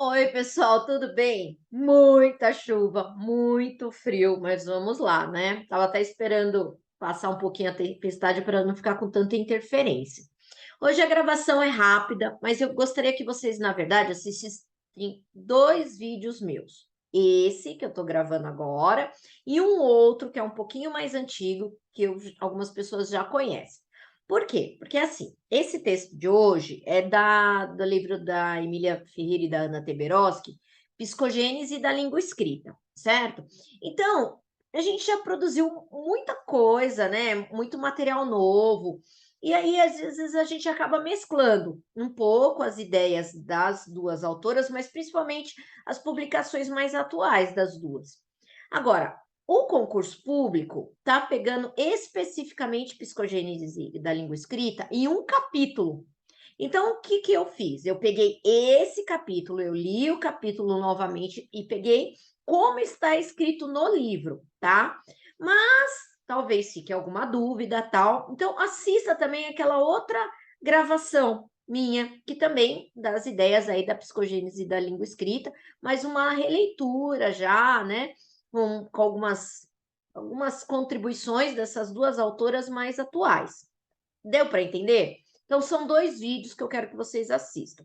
Oi, pessoal, tudo bem? Muita chuva, muito frio, mas vamos lá, né? Tava até esperando passar um pouquinho a tempestade para não ficar com tanta interferência. Hoje a gravação é rápida, mas eu gostaria que vocês, na verdade, assistissem dois vídeos meus. Esse que eu estou gravando agora e um outro que é um pouquinho mais antigo, que algumas pessoas já conhecem. Por quê? Porque assim, esse texto de hoje é do livro da Emília Ferreira e da Ana Teberoski, Psicogênese da Língua Escrita, certo? Então, a gente já produziu muita coisa, né? Muito material novo. E aí, às vezes, a gente acaba mesclando um pouco as ideias das duas autoras, mas principalmente as publicações mais atuais das duas. Agora, o concurso público está pegando especificamente psicogênese da língua escrita em um capítulo. Então, o que que eu fiz? Eu peguei esse capítulo, eu li o capítulo novamente e peguei como está escrito no livro, tá? Mas talvez fique alguma dúvida, tal. Então, assista também aquela outra gravação minha, que também das ideias aí da psicogênese da língua escrita, mas uma releitura já, né? Com algumas contribuições dessas duas autoras mais atuais. Deu para entender? Então, são dois vídeos que eu quero que vocês assistam.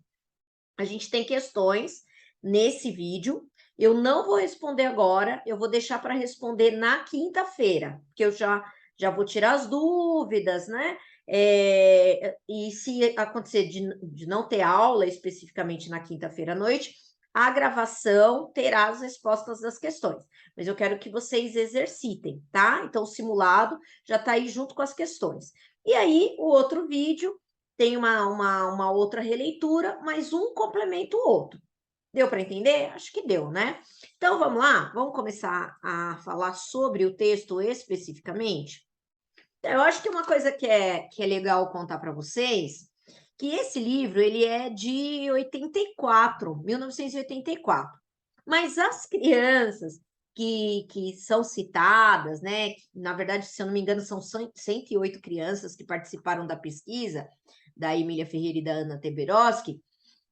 A gente tem questões nesse vídeo. Eu não vou responder agora, eu vou deixar para responder na quinta-feira, que eu já vou tirar as dúvidas, né? E se acontecer de não ter aula especificamente na quinta-feira à noite, a gravação terá as respostas das questões. Mas eu quero que vocês exercitem, tá? Então, o simulado já está aí junto com as questões. E aí, o outro vídeo tem uma outra releitura, mas um complementa o outro. Deu para entender? Acho que deu, né? Então vamos lá? Vamos começar a falar sobre o texto especificamente? Eu acho que uma coisa que é legal contar para vocês, que esse livro ele é de 84, 1984. Mas as crianças que são citadas, né? Na verdade, se eu não me engano, são 108 crianças que participaram da pesquisa da Emília Ferreira e da Ana Teberoski.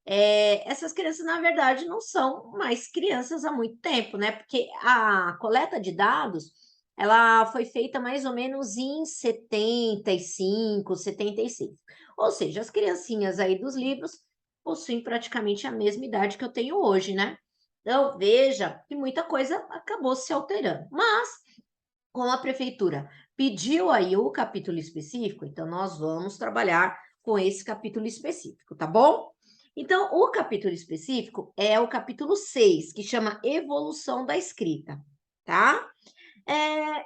Essas crianças, na verdade, não são mais crianças há muito tempo, né? Porque a coleta de dados ela foi feita mais ou menos em 75, 76. Ou seja, as criancinhas aí dos livros possuem praticamente a mesma idade que eu tenho hoje, né? Então, veja que muita coisa acabou se alterando. Mas, como a prefeitura pediu aí o capítulo específico, então nós vamos trabalhar com esse capítulo específico, tá bom? Então, o capítulo específico é o capítulo 6, que chama Evolução da Escrita, tá?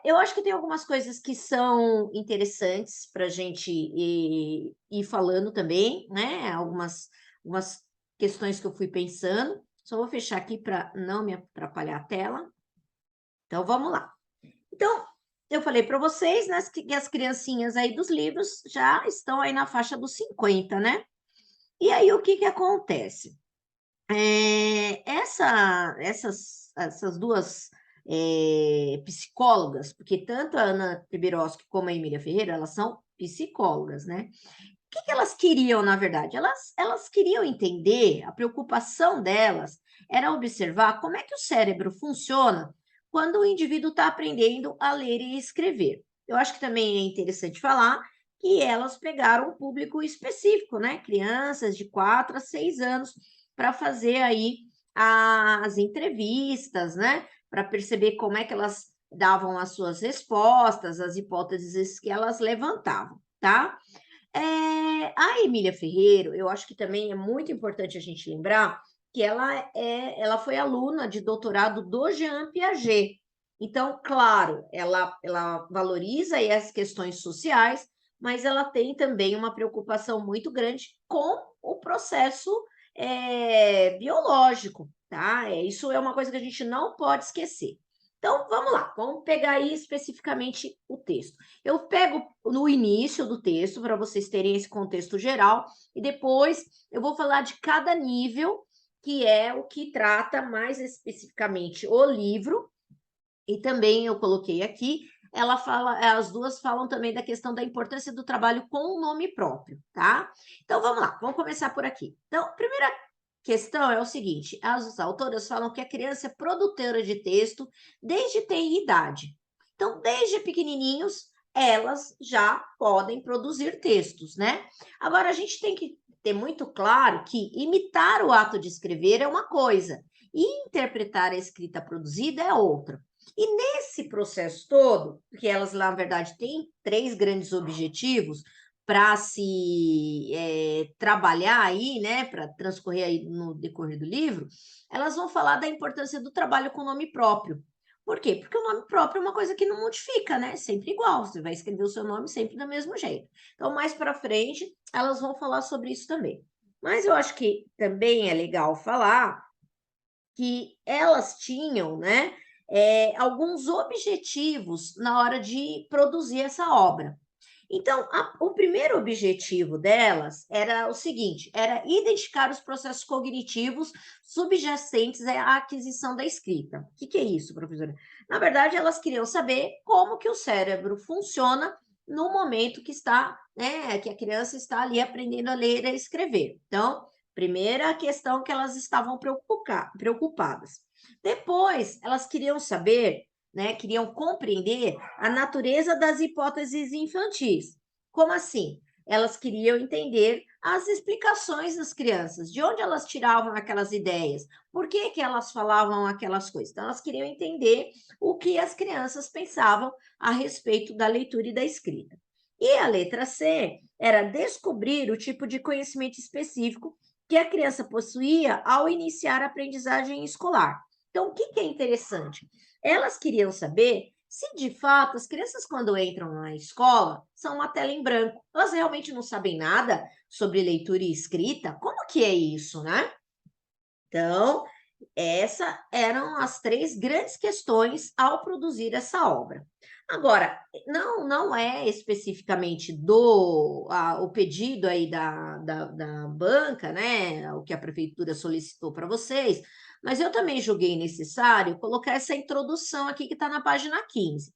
Eu acho que tem algumas coisas que são interessantes para a gente ir falando também, né? Algumas questões que eu fui pensando. Só vou fechar aqui para não me atrapalhar a tela. Então, vamos lá. Então, eu falei para vocês, né, que as criancinhas aí dos livros já estão aí na faixa dos 50, né? E aí, o que que acontece? Essas duas psicólogas, porque tanto a Ana Teberoski como a Emília Ferreira, elas são psicólogas, né? O que que elas queriam, na verdade? Elas queriam entender, a preocupação delas era observar como é que o cérebro funciona quando o indivíduo está aprendendo a ler e escrever. Eu acho que também é interessante falar que elas pegaram um público específico, né? Crianças de 4 a 6 anos, para fazer aí as entrevistas, né? Para perceber como é que elas davam as suas respostas, as hipóteses que elas levantavam, tá? A Emília Ferreiro, eu acho que também é muito importante a gente lembrar que ela foi aluna de doutorado do Jean Piaget. Então, claro, ela valoriza aí as questões sociais, mas ela tem também uma preocupação muito grande com o processo biológico, tá? Isso é uma coisa que a gente não pode esquecer. Então, vamos lá, vamos pegar aí especificamente o texto. Eu pego no início do texto, para vocês terem esse contexto geral, e depois eu vou falar de cada nível, que é o que trata mais especificamente o livro, e também eu coloquei aqui, as duas falam também da questão da importância do trabalho com o nome próprio, tá? Então vamos lá, vamos começar por aqui. Então, primeira questão é o seguinte: as autoras falam que a criança é produtora de texto desde ter idade. Então, desde pequenininhos, elas já podem produzir textos, né? Agora, a gente tem que ter muito claro que imitar o ato de escrever é uma coisa e interpretar a escrita produzida é outra. E nesse processo todo, que elas, na verdade, têm três grandes objetivos para se trabalhar aí, né, para transcorrer aí no decorrer do livro, elas vão falar da importância do trabalho com nome próprio. Por quê? Porque o nome próprio é uma coisa que não modifica, né? Sempre igual, você vai escrever o seu nome sempre do mesmo jeito. Então, mais para frente, elas vão falar sobre isso também. Mas eu acho que também é legal falar que elas tinham, né, alguns objetivos na hora de produzir essa obra. Então, o primeiro objetivo delas era o seguinte: era identificar os processos cognitivos subjacentes à aquisição da escrita. O que é isso, professora? Na verdade, elas queriam saber como que o cérebro funciona no momento que está, né, que a criança está ali aprendendo a ler e a escrever. Então, primeira questão que elas estavam preocupadas. Depois, elas queriam saber, né, queriam compreender a natureza das hipóteses infantis. Como assim? Elas queriam entender as explicações das crianças, de onde elas tiravam aquelas ideias, por que que elas falavam aquelas coisas. Então, elas queriam entender o que as crianças pensavam a respeito da leitura e da escrita. E a letra C era descobrir o tipo de conhecimento específico que a criança possuía ao iniciar a aprendizagem escolar. Então, o que é interessante? Elas queriam saber se de fato as crianças, quando entram na escola, são uma tela em branco. Elas realmente não sabem nada sobre leitura e escrita? Como que é isso, né? Então, essas eram as três grandes questões ao produzir essa obra. Agora, não é especificamente o pedido aí da banca, né? O que a prefeitura solicitou para vocês, mas eu também julguei necessário colocar essa introdução aqui que está na página 15.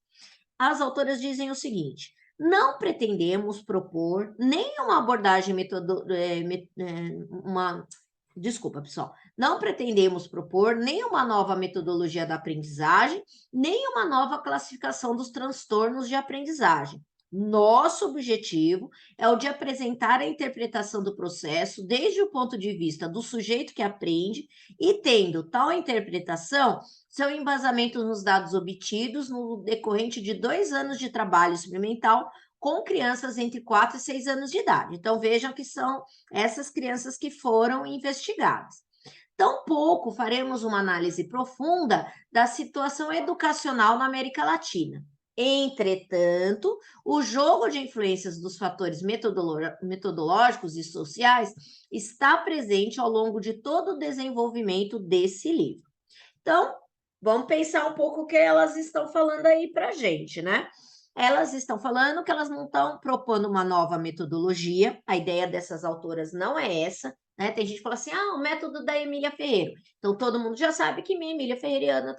As autoras dizem o seguinte: não pretendemos propor nenhuma abordagem uma desculpa, pessoal. Não pretendemos propor nenhuma nova metodologia da aprendizagem, nem uma nova classificação dos transtornos de aprendizagem. Nosso objetivo é o de apresentar a interpretação do processo desde o ponto de vista do sujeito que aprende e, tendo tal interpretação, seu embasamento nos dados obtidos no decorrente de 2 anos de trabalho experimental com crianças entre 4 e 6 anos de idade. Então, vejam que são essas crianças que foram investigadas. Tampouco faremos uma análise profunda da situação educacional na América Latina. Entretanto, o jogo de influências dos fatores metodológicos e sociais está presente ao longo de todo o desenvolvimento desse livro. Então, vamos pensar um pouco o que elas estão falando aí para a gente, né? Elas estão falando que elas não estão propondo uma nova metodologia, a ideia dessas autoras não é essa, né? Tem gente que fala assim, o método da Emília Ferreira. Então, todo mundo já sabe que Emília Ferreira e Ana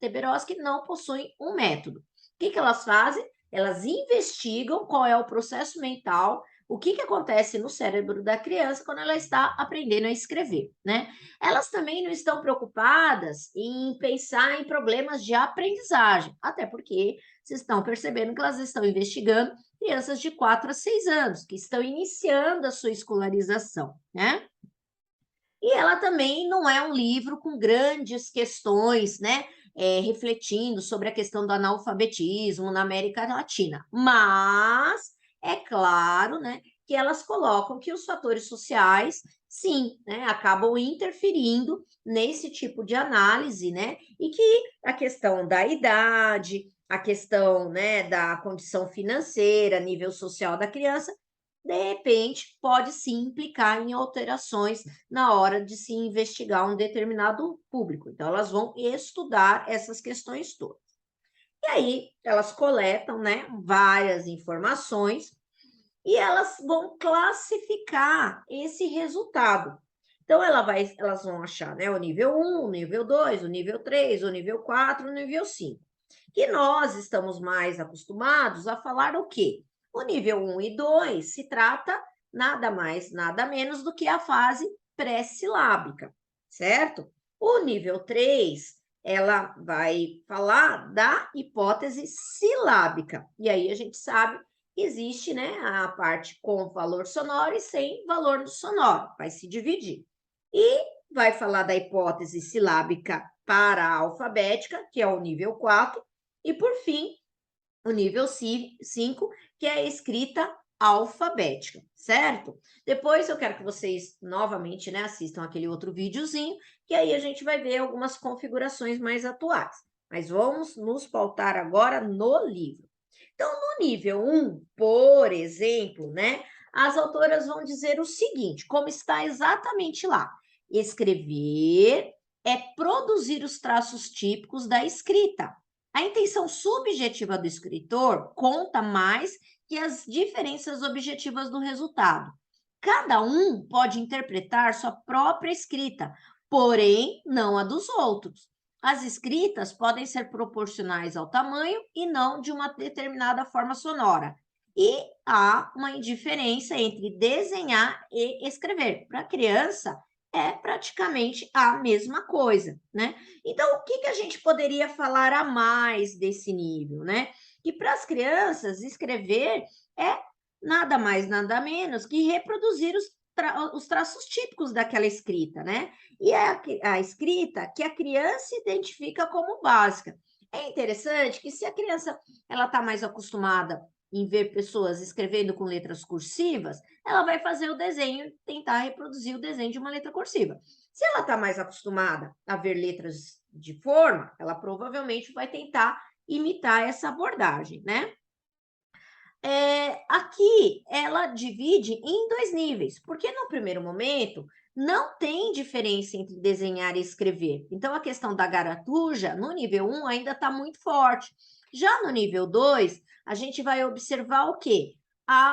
Teberoski não possuem um método. O que elas fazem? Elas investigam qual é o processo mental, o que acontece no cérebro da criança quando ela está aprendendo a escrever, né? Elas também não estão preocupadas em pensar em problemas de aprendizagem, até porque vocês estão percebendo que elas estão investigando crianças de 4 a 6 anos, que estão iniciando a sua escolarização, né? E ela também não é um livro com grandes questões, né? Refletindo sobre a questão do analfabetismo na América Latina. Mas é claro, né, que elas colocam que os fatores sociais, sim, né, acabam interferindo nesse tipo de análise, né? E que a questão da idade, a questão, né, da condição financeira, nível social da criança, de repente, pode sim implicar em alterações na hora de se investigar um determinado público. Então, elas vão estudar essas questões todas. E aí, elas coletam, né, várias informações e elas vão classificar esse resultado. Então, elas vão achar, né, o nível 1, o nível 2, o nível 3, o nível 4, o nível 5. Que nós estamos mais acostumados a falar o quê? O nível 1 e 2 se trata nada mais, nada menos do que a fase pré-silábica, certo? O nível 3, ela vai falar da hipótese silábica. E aí a gente sabe que existe, né, a parte com valor sonoro e sem valor sonoro, vai se dividir. E vai falar da hipótese silábica para a alfabética, que é o nível 4, e por fim, o nível 5, que é a escrita alfabética, certo? Depois eu quero que vocês novamente, né, assistam aquele outro videozinho, que aí a gente vai ver algumas configurações mais atuais. Mas vamos nos pautar agora no livro. Então, no nível 1, por exemplo, né, as autoras vão dizer o seguinte, como está exatamente lá: escrever é produzir os traços típicos da escrita. A intenção subjetiva do escritor conta mais que as diferenças objetivas do resultado. Cada um pode interpretar sua própria escrita, porém não a dos outros. As escritas podem ser proporcionais ao tamanho e não de uma determinada forma sonora. E há uma indiferença entre desenhar e escrever. Para a criança, é praticamente a mesma coisa, né? Então, o que, que a gente poderia falar a mais desse nível, né? Que para as crianças, escrever é nada mais, nada menos que reproduzir os traços típicos daquela escrita, né? E é a escrita que a criança identifica como básica. É interessante que se a criança ela está mais acostumada em ver pessoas escrevendo com letras cursivas, ela vai fazer o desenho, tentar reproduzir o desenho de uma letra cursiva. Se ela está mais acostumada a ver letras de forma, ela provavelmente vai tentar imitar essa abordagem, né? Aqui ela divide em dois níveis, porque no primeiro momento não tem diferença entre desenhar e escrever. Então, a questão da garatuja, no nível 1, ainda está muito forte. Já no nível 2, a gente vai observar o quê?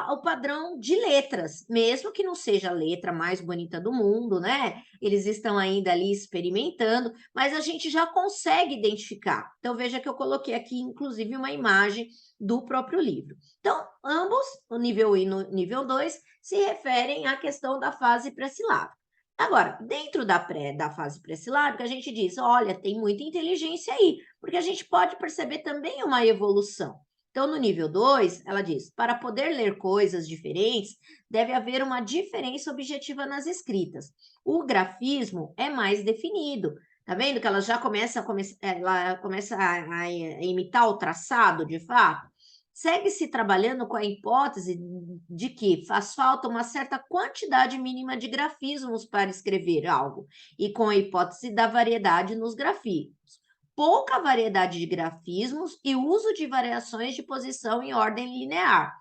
O padrão de letras, mesmo que não seja a letra mais bonita do mundo, né? Eles estão ainda ali experimentando, mas a gente já consegue identificar. Então, veja que eu coloquei aqui, inclusive, uma imagem do próprio livro. Então, ambos, o nível 1 e o nível 2, se referem à questão da fase pré-silábica. Agora, dentro da fase pré-silábica, a gente diz, olha, tem muita inteligência aí, porque a gente pode perceber também uma evolução. Então, no nível 2, ela diz, para poder ler coisas diferentes, deve haver uma diferença objetiva nas escritas. O grafismo é mais definido. Tá vendo que ela já ela começa a imitar o traçado, de fato? Segue-se trabalhando com a hipótese de que faz falta uma certa quantidade mínima de grafismos para escrever algo, e com a hipótese da variedade nos grafismos. Pouca variedade de grafismos e uso de variações de posição em ordem linear.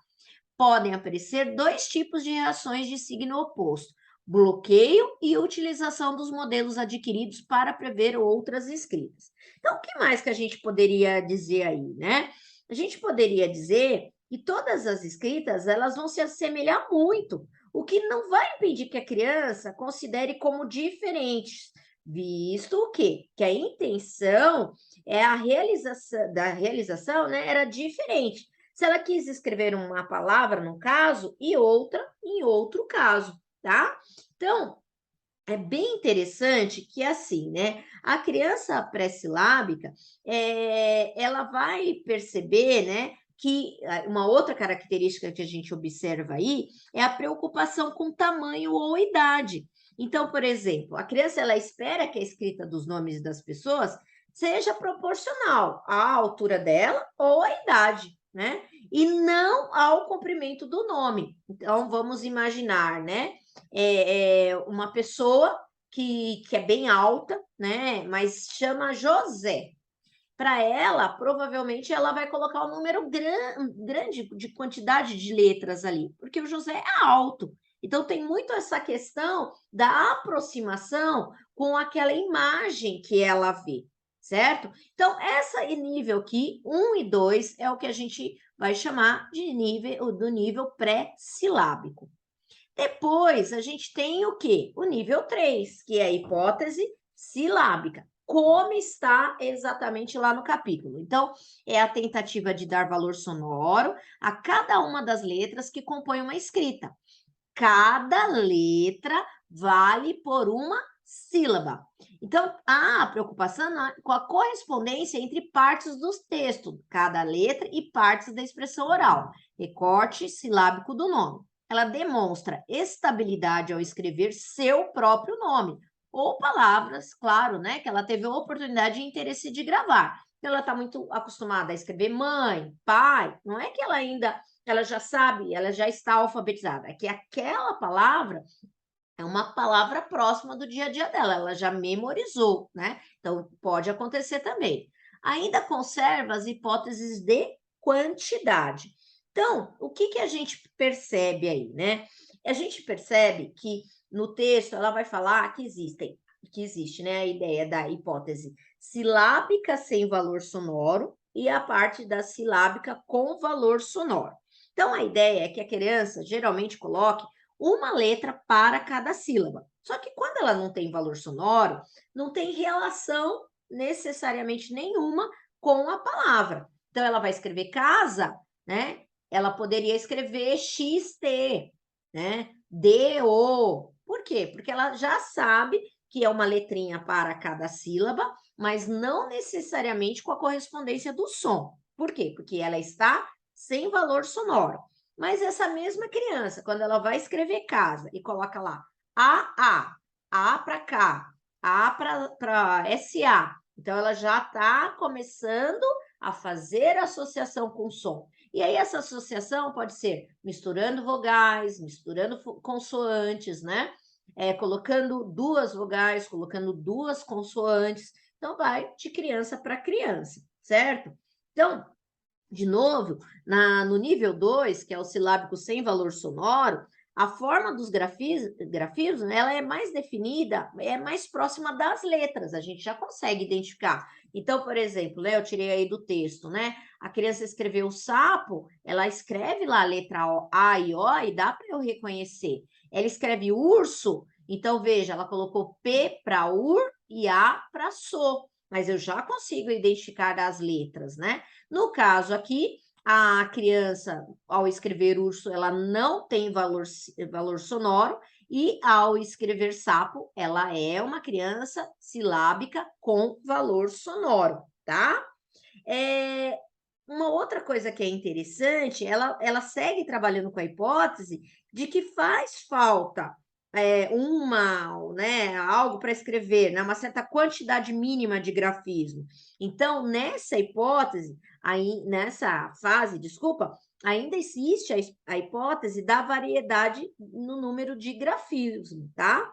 Podem aparecer dois tipos de reações de signo oposto: bloqueio e utilização dos modelos adquiridos para prever outras escritas. Então, o que mais que a gente poderia dizer aí, né? A gente poderia dizer que todas as escritas elas vão se assemelhar muito, o que não vai impedir que a criança considere como diferentes, visto o quê? Que a intenção é a realização, né, era diferente. Se ela quis escrever uma palavra num caso e outra em outro caso, tá? Então, é bem interessante que assim, né? A criança pré-silábica, ela vai perceber, né? Que uma outra característica que a gente observa aí é a preocupação com tamanho ou idade. Então, por exemplo, a criança ela espera que a escrita dos nomes das pessoas seja proporcional à altura dela ou à idade, né? E não ao comprimento do nome. Então, vamos imaginar, né? Uma pessoa que é bem alta, né? Mas chama José. Para ela, provavelmente ela vai colocar um número grande de quantidade de letras ali, porque o José é alto. Então, tem muito essa questão da aproximação com aquela imagem que ela vê, certo? Então, essa nível aqui, 1 e 2, é o que a gente vai chamar de do nível pré-silábico. Depois, a gente tem o quê? O nível 3, que é a hipótese silábica, como está exatamente lá no capítulo. Então, é a tentativa de dar valor sonoro a cada uma das letras que compõem uma escrita. Cada letra vale por uma sílaba. Então, há preocupação com a correspondência entre partes dos textos, cada letra e partes da expressão oral, recorte silábico do nome. Ela demonstra estabilidade ao escrever seu próprio nome, ou palavras, claro, né, que ela teve a oportunidade e interesse de gravar. Então, ela está muito acostumada a escrever mãe, pai, não é que ela já sabe, ela já está alfabetizada, é que aquela palavra é uma palavra próxima do dia a dia dela, ela já memorizou, né? Então, pode acontecer também. Ainda conserva as hipóteses de quantidade. Então, o que a gente percebe aí, né? A gente percebe que no texto ela vai falar que existe, né, a ideia da hipótese silábica sem valor sonoro e a parte da silábica com valor sonoro. Então, a ideia é que a criança geralmente coloque uma letra para cada sílaba. Só que quando ela não tem valor sonoro, não tem relação necessariamente nenhuma com a palavra. Então, ela vai escrever casa, né? Ela poderia escrever XT, né? DO. Por quê? Porque ela já sabe que é uma letrinha para cada sílaba, mas não necessariamente com a correspondência do som. Por quê? Porque ela está sem valor sonoro. Mas essa mesma criança, quando ela vai escrever casa e coloca lá A para cá, A para SA, então ela já está começando a fazer associação com som. E aí essa associação pode ser misturando vogais, misturando consoantes, né? Colocando duas vogais, colocando duas consoantes. Então, vai de criança para criança, certo? Então, de novo, no nível 2, que é o silábico sem valor sonoro, a forma dos grafismos, ela é mais definida, é mais próxima das letras, a gente já consegue identificar. Então, por exemplo, né, eu tirei aí do texto, né? A criança escreveu sapo, ela escreve lá a letra A e O e dá para eu reconhecer. Ela escreve urso, então veja, ela colocou P para ur e A para so, mas eu já consigo identificar as letras, né? No caso aqui, a criança, ao escrever urso, ela não tem valor sonoro, e ao escrever sapo, ela é uma criança silábica com valor sonoro, tá? É, uma outra coisa que é interessante, ela segue trabalhando com a hipótese de que faz falta né, algo para escrever, né, uma certa quantidade mínima de grafismo. Então, nessa hipótese, aí, nessa fase, desculpa, ainda existe a hipótese da variedade no número de grafismo, tá?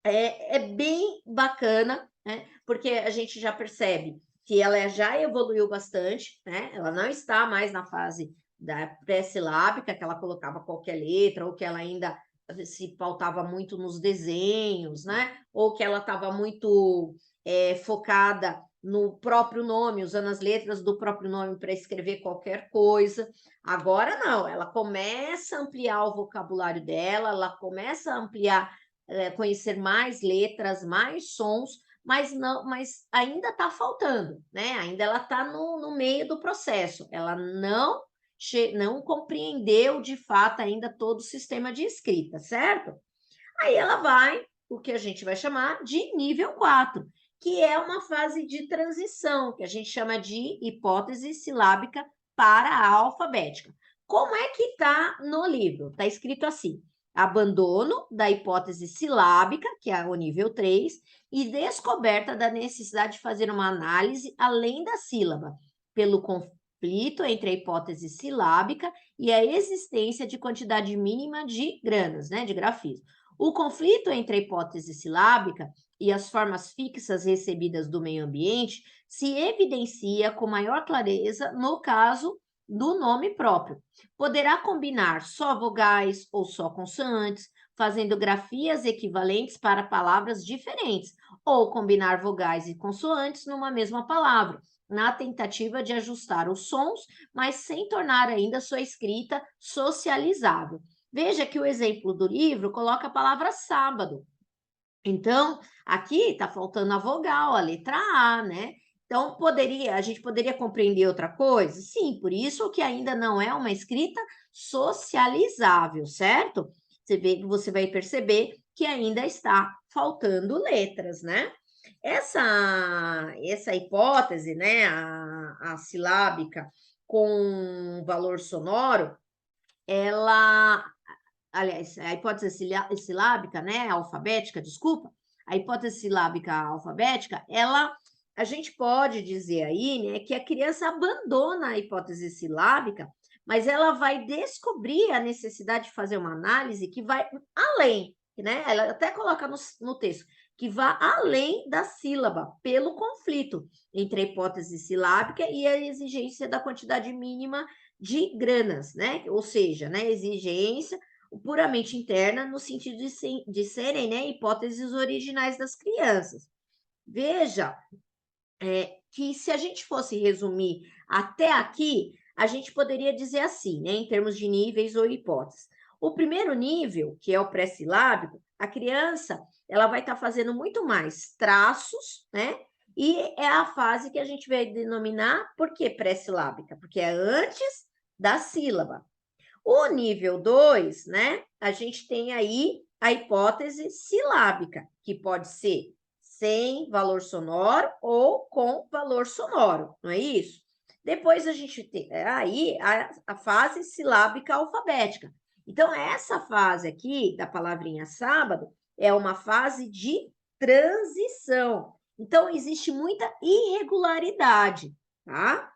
É bem bacana, né? Porque a gente já percebe que ela já evoluiu bastante, né? Ela não está mais na fase da pré-silábica, que ela colocava qualquer letra, ou que ela ainda se pautava muito nos desenhos, né? Ou que ela estava muito focada no próprio nome, usando as letras do próprio nome para escrever qualquer coisa. Agora não, ela começa a ampliar o vocabulário dela, ela começa a ampliar conhecer mais letras, mais sons, mas ainda está faltando, né? Ainda ela está no meio do processo. Ela não compreendeu de fato ainda todo o sistema de escrita, certo? Aí ela vai, o que a gente vai chamar de nível 4, que é uma fase de transição, que a gente chama de hipótese silábica para a alfabética. Como é que está no livro? Está escrito assim: abandono da hipótese silábica, que é o nível 3, e descoberta da necessidade de fazer uma análise além da sílaba, pelo conflito entre a hipótese silábica e a existência de quantidade mínima de granas, né, de grafismo. O conflito entre a hipótese silábica e as formas fixas recebidas do meio ambiente se evidencia com maior clareza no caso do nome próprio. Poderá combinar só vogais ou só consoantes, fazendo grafias equivalentes para palavras diferentes, ou combinar vogais e consoantes numa mesma palavra, na tentativa de ajustar os sons, mas sem tornar ainda sua escrita socializável. Veja que o exemplo do livro coloca a palavra sábado. Então, aqui está faltando a vogal, a letra A, né? Então, a gente poderia compreender outra coisa? Sim, por isso que ainda não é uma escrita socializável, certo? Você vai perceber que ainda está faltando letras, né? Essa hipótese, né, a silábica com valor sonoro, ela, aliás, a hipótese silábica, né, alfabética, desculpa, a hipótese silábica alfabética, a gente pode dizer aí, né, que a criança abandona a hipótese silábica, mas ela vai descobrir a necessidade de fazer uma análise que vai além, né? Ela até coloca no texto, que vá além da sílaba, pelo conflito entre a hipótese silábica e a exigência da quantidade mínima de granas, né? Ou seja, né, exigência puramente interna, no sentido de serem, né, hipóteses originais das crianças. Veja que se a gente fosse resumir até aqui, a gente poderia dizer assim, né, em termos de níveis ou hipóteses. O primeiro nível, que é o pré-silábico, a criança ela vai estar fazendo muito mais traços, né? E é a fase que a gente vai denominar, por que pré-silábica? Porque é antes da sílaba. O nível 2, né? A gente tem aí a hipótese silábica, que pode ser sem valor sonoro ou com valor sonoro, não é isso? Depois a gente tem aí a fase silábica alfabética. Então, essa fase aqui, da palavrinha sábado, é uma fase de transição. Então, existe muita irregularidade, tá?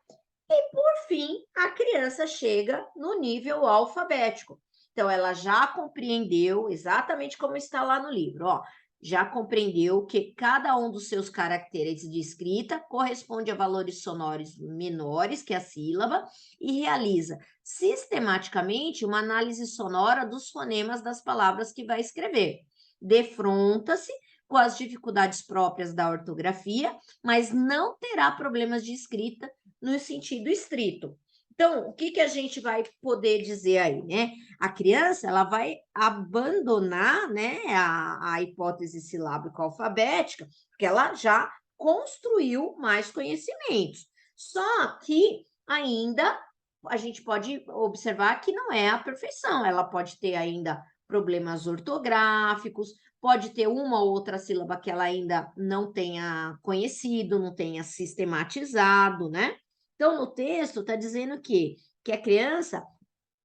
E, por fim, a criança chega no nível alfabético. Então, ela já compreendeu exatamente como está lá no livro, ó. Já compreendeu que cada um dos seus caracteres de escrita corresponde a valores sonoros menores que a sílaba e realiza sistematicamente uma análise sonora dos fonemas das palavras que vai escrever. Defronta-se com as dificuldades próprias da ortografia, mas não terá problemas de escrita no sentido estrito. Então, o que, que a gente vai poder dizer aí, né? A criança, ela vai abandonar, né, a hipótese silábica alfabética, porque ela já construiu mais conhecimentos. Só que ainda a gente pode observar que não é a perfeição, ela pode ter ainda problemas ortográficos, pode ter uma ou outra sílaba que ela ainda não tenha conhecido, não tenha sistematizado, né? Então, no texto está dizendo que a criança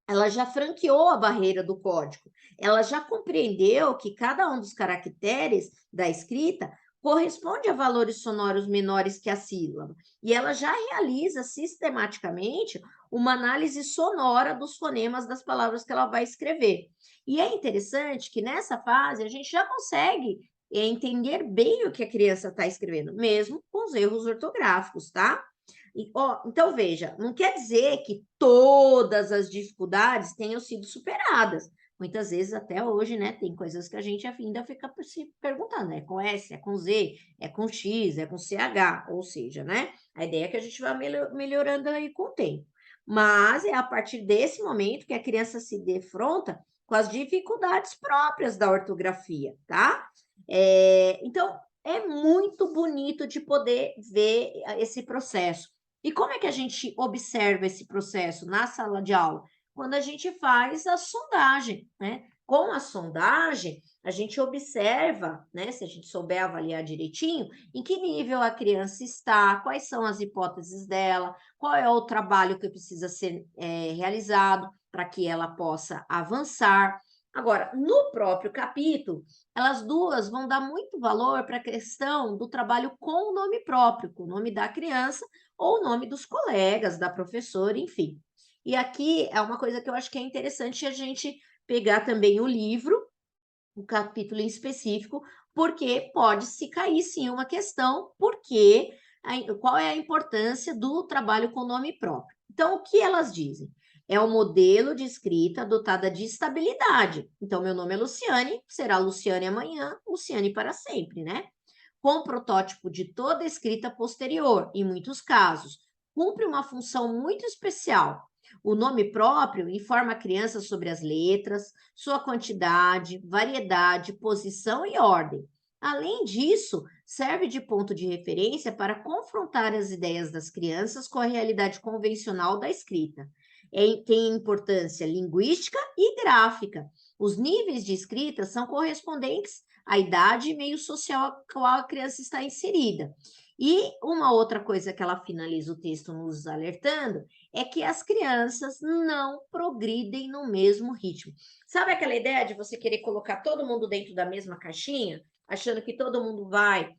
ela já franqueou a barreira do código, ela já compreendeu que cada um dos caracteres da escrita corresponde a valores sonoros menores que a sílaba, e ela já realiza sistematicamente uma análise sonora dos fonemas das palavras que ela vai escrever. E é interessante que nessa fase a gente já consegue entender bem o que a criança está escrevendo, mesmo com os erros ortográficos, tá? Então, veja, não quer dizer que todas as dificuldades tenham sido superadas. Muitas vezes, até hoje, né, tem coisas que a gente ainda fica se perguntando, é com S, é com Z, é com X, é com CH, ou seja, né, a ideia é que a gente vai melhorando aí com o tempo. Mas é a partir desse momento que a criança se defronta com as dificuldades próprias da ortografia, tá? Então, é muito bonito de poder ver esse processo. E como é que a gente observa esse processo na sala de aula? Quando a gente faz a sondagem, né? Com a sondagem, a gente observa, né? Se a gente souber avaliar direitinho, em que nível a criança está, quais são as hipóteses dela, qual é o trabalho que precisa ser realizado para que ela possa avançar. Agora, no próprio capítulo, elas duas vão dar muito valor para a questão do trabalho com o nome próprio, com o nome da criança ou o nome dos colegas, da professora, enfim. E aqui é uma coisa que eu acho que é interessante a gente pegar também o livro, o capítulo em específico, porque pode se cair sim uma questão, porque qual é a importância do trabalho com nome próprio. Então, o que elas dizem? É um modelo de escrita dotada de estabilidade. Então, meu nome é Luciane, será Luciane amanhã, Luciane para sempre, né? Com protótipo de toda escrita posterior, em muitos casos, cumpre uma função muito especial. O nome próprio informa a criança sobre as letras, sua quantidade, variedade, posição e ordem. Além disso, serve de ponto de referência para confrontar as ideias das crianças com a realidade convencional da escrita. Tem importância linguística e gráfica, Os níveis de escrita são correspondentes à idade e meio social a qual a criança está inserida. E uma outra coisa que ela finaliza o texto nos alertando é que as crianças não progridem no mesmo ritmo. Sabe aquela ideia de você querer colocar todo mundo dentro da mesma caixinha, achando que todo mundo vai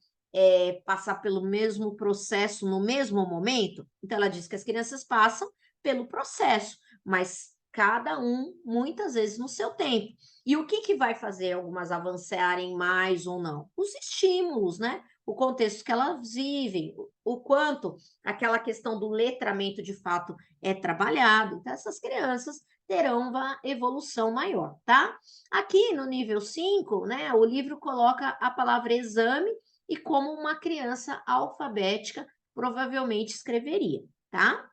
passar pelo mesmo processo no mesmo momento? Então, ela diz que as crianças passam pelo processo, mas cada um, muitas vezes, no seu tempo. E o que vai fazer algumas avançarem mais ou não? Os estímulos, né? O contexto que elas vivem, o quanto aquela questão do letramento de fato é trabalhado. Então, essas crianças terão uma evolução maior, tá? Aqui no nível 5, né, o livro coloca a palavra exame e como uma criança alfabética provavelmente escreveria, tá?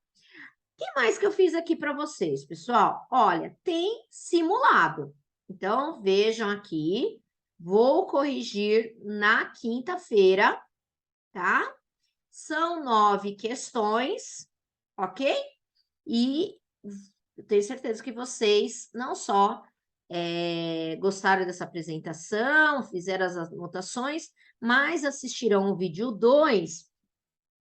O que mais que eu fiz aqui para vocês, pessoal? Olha, tem simulado. Então, vejam aqui, vou corrigir na quinta-feira, tá? São 9 questões, ok? E eu tenho certeza que vocês não só gostaram dessa apresentação, fizeram as anotações, mas assistirão o vídeo 2,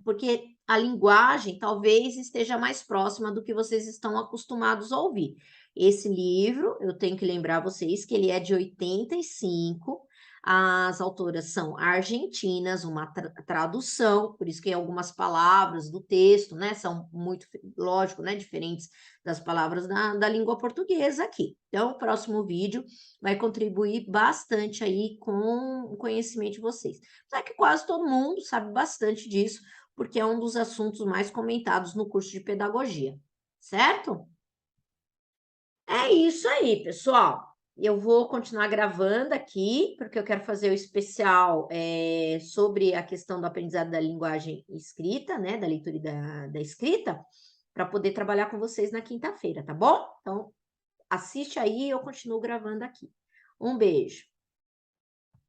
porque a linguagem talvez esteja mais próxima do que vocês estão acostumados a ouvir. Esse livro, eu tenho que lembrar vocês que ele é de 85, as autoras são argentinas, uma tradução, por isso que algumas palavras do texto, né, são muito, lógico, né, diferentes das palavras da língua portuguesa aqui. Então, o próximo vídeo vai contribuir bastante aí com o conhecimento de vocês. Só que quase todo mundo sabe bastante disso, porque é um dos assuntos mais comentados no curso de pedagogia, certo? É isso aí, pessoal. Eu vou continuar gravando aqui, porque eu quero fazer o especial sobre a questão do aprendizado da linguagem escrita, né? Da leitura e da escrita, para poder trabalhar com vocês na quinta-feira, tá bom? Então, assiste aí, eu continuo gravando aqui. Um beijo.